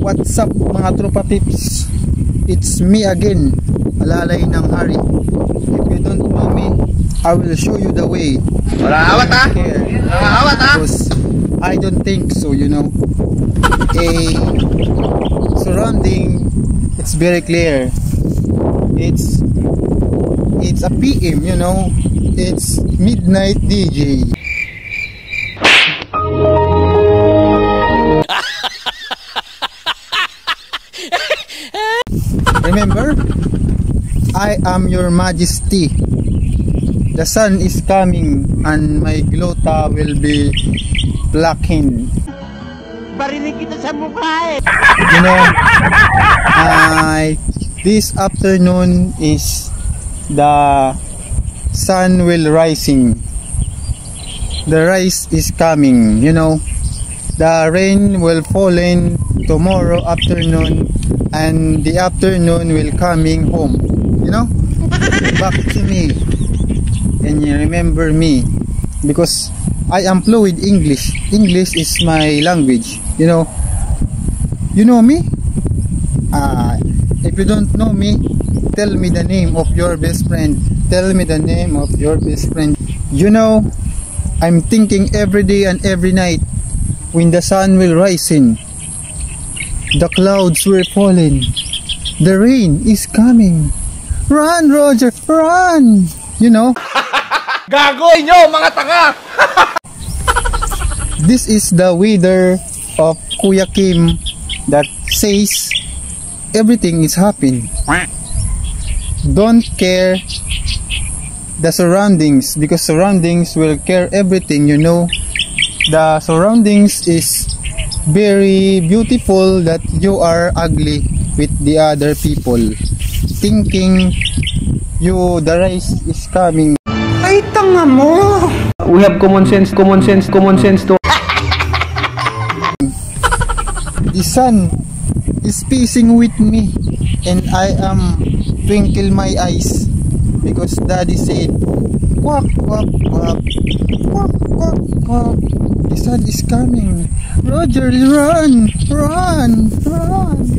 What's up mga tropa tips? It's me again, Alalay ng Hari. If you don't know me, I will show you the way. Wala awat ha? Wala awat ha? Because I don't think so, you know. Surrounding, it's very clear. It's a PM, you know. It's midnight DJ. Remember, I am your majesty. The sun is coming and my glota will be blackened. Barinig kita sa mukha eh. You know, this afternoon is the sun will rising. The rise is coming, you know. The rain will fall in tomorrow afternoon and the afternoon will coming home, you know. Back to me. Can you remember me? Because I am fluent English. English is my language, you know. You know me? If you don't know me, tell me the name of your best friend. Tell me the name of your best friend. You know, I'm thinking every day and every night when the sun will rise in, the clouds will falling, the rain is coming. Run, Roger, run! You know? Gago inyo mga tanga! This is the weather of Kuya Kim that says everything is happening. Don't care the surroundings, because surroundings will care everything, you know. The surroundings is very beautiful that you are ugly with the other people, thinking the rise is coming. Ay tanga mo! We have common sense to. The sun is pacing with me and I am twinkle my eyes because daddy said quack quack quack quack quack quack. The sun is coming. Roger, run, run, run.